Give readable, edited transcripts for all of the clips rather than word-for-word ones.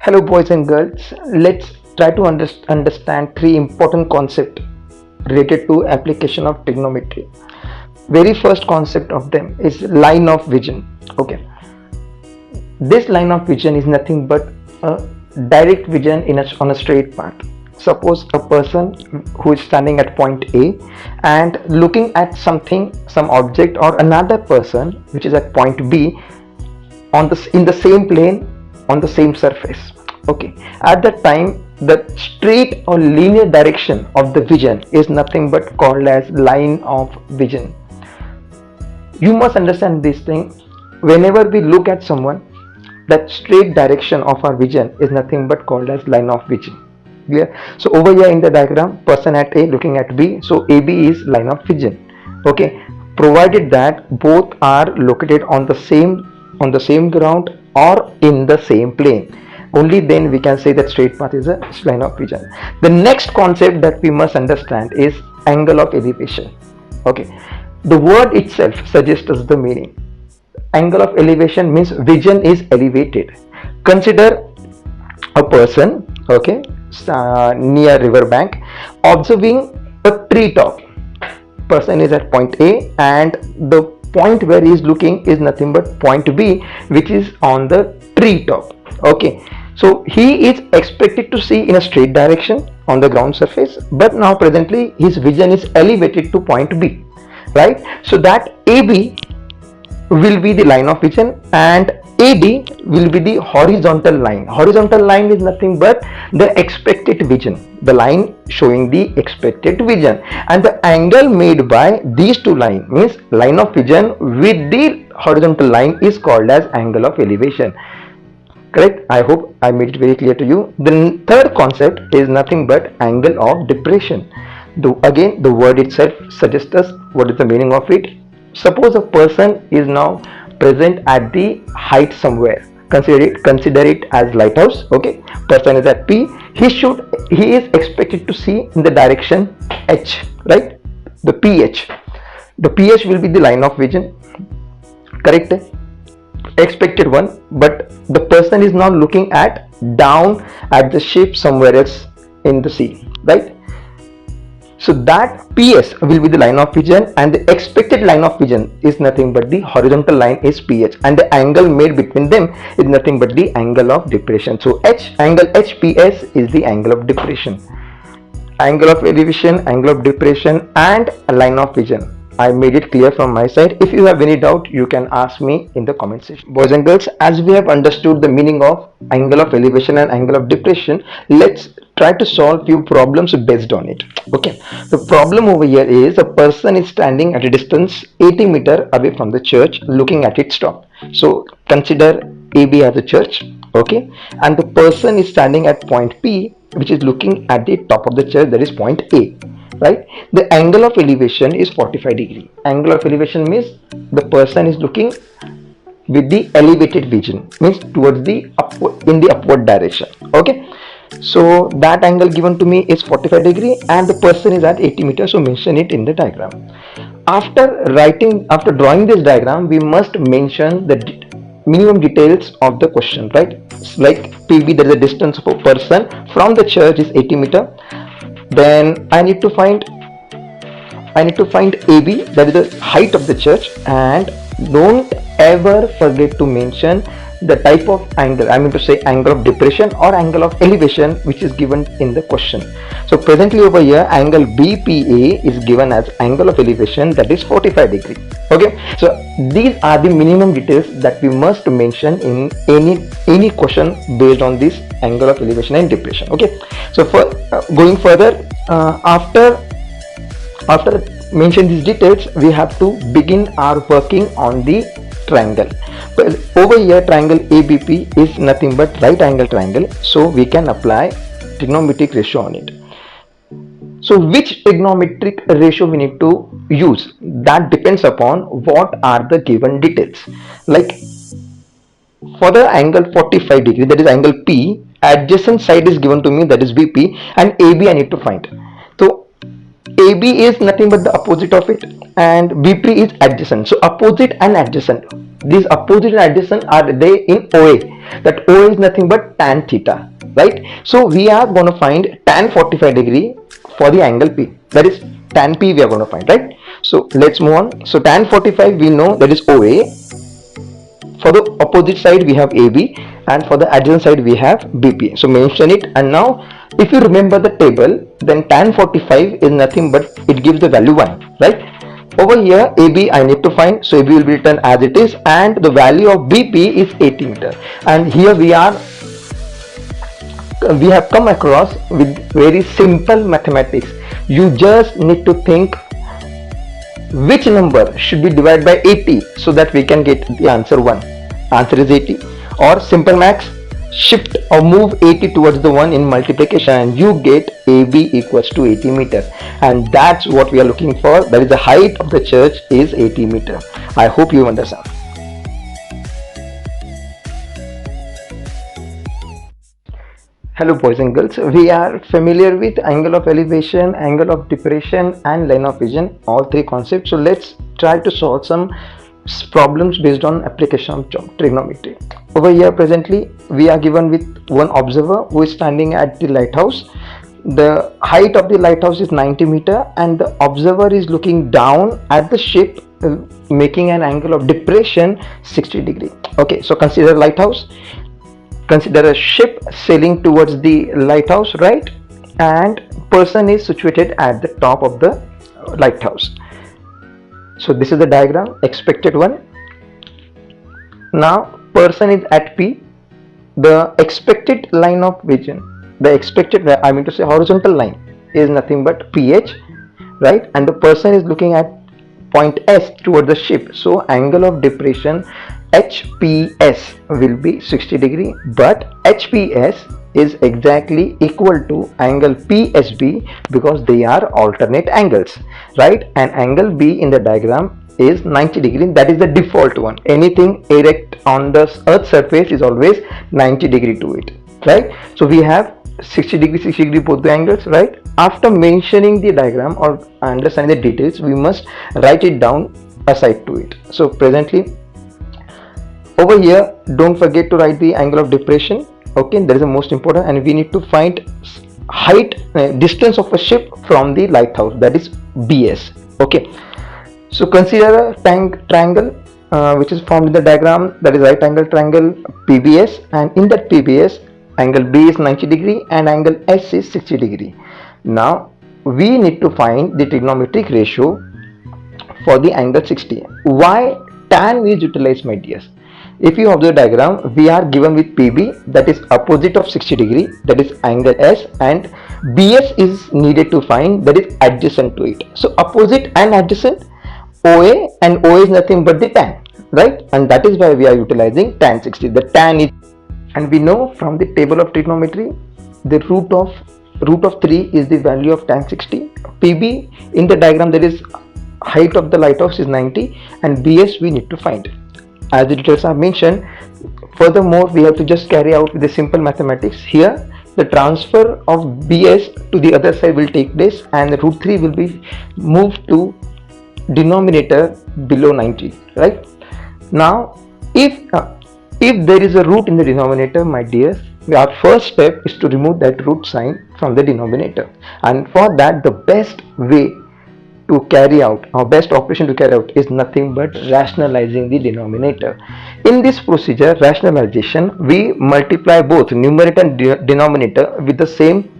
Hello boys and girls, let's try to understand three important concepts related to application of trigonometry. Very first concept of them is line of vision. Okay, this line of vision is nothing but a direct vision on a straight path. Suppose a person who is standing at point A and looking at something, some object or another person which is at point B in the same plane on the same surface. Okay, at that time the straight or linear direction of the vision is nothing but called as line of vision. You must understand this thing. Whenever we look at someone, that straight direction of our vision is nothing but called as line of vision. Clear? So over here in the diagram, person at A looking at B, so AB is line of vision. Okay, provided that both are located on the same ground or in the same plane, only then we can say that straight path is a line of vision. The next concept that we must understand is angle of elevation. Okay, the word itself suggests us the meaning. Angle of elevation means vision is elevated. Consider a person, okay, near river bank, observing a tree top. Person is at point A and the point where he is looking is nothing but point B, which is on the tree top. Okay, so he is expected to see in a straight direction on the ground surface, but now presently his vision is elevated to point B, right? So that AB will be the line of vision and AD will be the horizontal line. Horizontal line is nothing but the expected vision, the line showing the expected vision, and the angle made by these two lines means line of vision with the horizontal line is called as angle of elevation. Correct? I hope I made it very clear to you. The third concept is nothing but angle of depression. Again, the word itself suggests us what is the meaning of it. Suppose a person is now present at the height somewhere. Consider it as lighthouse. Okay, person is at P. He is expected to see in the direction H, right? The PH. The PH will be the line of vision. Correct? Expected one, but the person is now looking at down at the ship somewhere else in the sea, right? So that PS will be the line of vision and the expected line of vision is nothing but the horizontal line is PH and the angle made between them is nothing but the angle of depression. So angle HPS is the angle of depression. Angle of elevation, angle of depression and a line of vision. I made it clear from my side. If you have any doubt, you can ask me in the comment section. Boys and girls, as we have understood the meaning of angle of elevation and angle of depression, let's try to solve few problems based on it. Okay, the problem over here is a person is standing at a distance 80 meters away from the church looking at its top. So consider AB as a church, okay, and the person is standing at point P, which is looking at the top of the church, that is point A. Right, the angle of elevation is 45 degree. Angle of elevation means the person is looking with the elevated vision, means towards the upward, in the upward direction. Okay, so that angle given to me is 45 degree and the person is at 80 meters, so mention it in the diagram. After drawing this diagram, we must mention the minimum details of the question, right? Like PB, there is a distance of a person from the church is 80 meters. Then I need to find AB, that is the height of the church, and don't ever forget to mention the type of angle, I mean to say angle of depression or angle of elevation, which is given in the question. So presently over here angle BPA is given as angle of elevation, that is 45 degree. Okay, so these are the minimum details that we must mention in any question based on this angle of elevation and depression. Okay, so for going further, after mention these details, we have to begin our working on the triangle. Well, over here triangle ABP is nothing but right angle triangle, so we can apply trigonometric ratio on it. So which trigonometric ratio we need to use, that depends upon what are the given details. Like for the angle 45 degree, that is angle P, adjacent side is given to me, that is BP, and AB I need to find. So AB is nothing but the opposite of it and BP is adjacent. So opposite and adjacent, These opposite and adjacent are they in OA. That OA is nothing but tan theta, right? So we are going to find tan 45 degree for the angle P. That is tan P we are going to find, right? So let's move on. So tan 45 we know that is OA. For the opposite side we have AB, and for the adjacent side we have BP. So mention it. And now if you remember the table, then tan 45 is nothing but it gives the value 1, right? Over here AB I need to find, so AB will be written as it is, and the value of BP is 80 meter. And here we have come across with very simple mathematics. You just need to think which number should be divided by 80 so that we can get the answer 1. Answer is 80. Or simple max, shift or move 80 towards the 1 in multiplication and you get AB equals to 80 meter. And that's what we are looking for. That is the height of the church is 80 meter. I hope you understand. Hello boys and girls, we are familiar with angle of elevation, angle of depression and line of vision, all three concepts. So let's try to solve some problems based on application of trigonometry. Over here presently we are given with one observer who is standing at the lighthouse. The height of the lighthouse is 90 meter and the observer is looking down at the ship making an angle of depression 60 degree. Okay, so consider lighthouse. Consider a ship sailing towards the lighthouse, right? And person is situated at the top of the lighthouse. So this is the diagram, expected one. Now person is at P. The expected line of vision, the expected, I mean to say horizontal line, is nothing but PH, right? And the person is looking at point S towards the ship. So angle of depression HPS will be 60 degree, but HPS is exactly equal to angle PSB because they are alternate angles, right? And angle B in the diagram is 90 degree. That is the default one. Anything erect on the earth surface is always 90 degree to it, right? So we have 60 degree both the angles, right? After mentioning the diagram or understanding the details, we must write it down aside to it. So presently over here, don't forget to write the angle of depression. Okay, that is the most important, and we need to find height, distance of a ship from the lighthouse, that is BS. Okay, so consider a triangle which is formed in the diagram, that is right angle triangle PBS, and in that PBS angle B is 90 degree and angle S is 60 degree. Now we need to find the trigonometric ratio for the angle 60. Why tan is utilized, my dears? If you observe the diagram, we are given with PB, that is opposite of 60 degree, that is angle S, and BS is needed to find, that is adjacent to it. So opposite and adjacent, OA, and OA is nothing but the tan, right? And that is why we are utilizing tan 60. The tan is, and we know from the table of trigonometry, the root of 3 is the value of tan 60. PB in the diagram, that is height of the lighthouse is 90, and BS we need to find. As the details are mentioned, furthermore we have to just carry out with the simple mathematics. Here the transfer of BS to the other side will take place and the root 3 will be moved to denominator below 90, right? Now if there is a root in the denominator, my dears, our first step is to remove that root sign from the denominator, and for that the best way to carry out, our best operation to carry out, is nothing but rationalizing the denominator. In this procedure, rationalization, we multiply both numerator and denominator with the same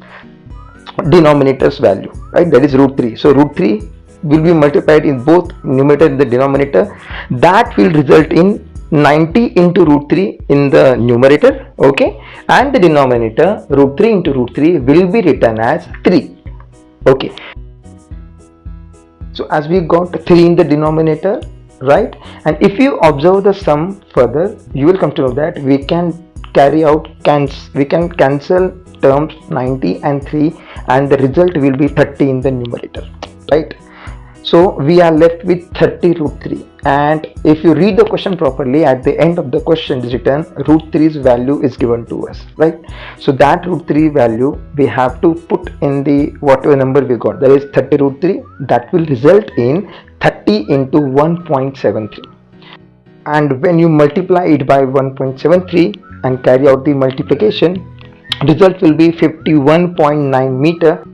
denominator's value, right? That is root 3. So root 3 will be multiplied in both numerator and the denominator. That will result in 90 into root 3 in the numerator, okay? And the denominator, root 3 into root 3, will be written as 3, okay? So as we got 3 in the denominator, right? And if you observe the sum further, you will come to know that we can cancel terms 90 and 3, and the result will be 30 in the numerator, right? So we are left with 30 root 3, and if you read the question properly, at the end of the question is written root 3's value is given to us, right? So that root 3 value we have to put in the whatever number we got, that is 30 root 3. That will result in 30 into 1.73. and when you multiply it by 1.73 and carry out the multiplication, result will be 51.9 meter.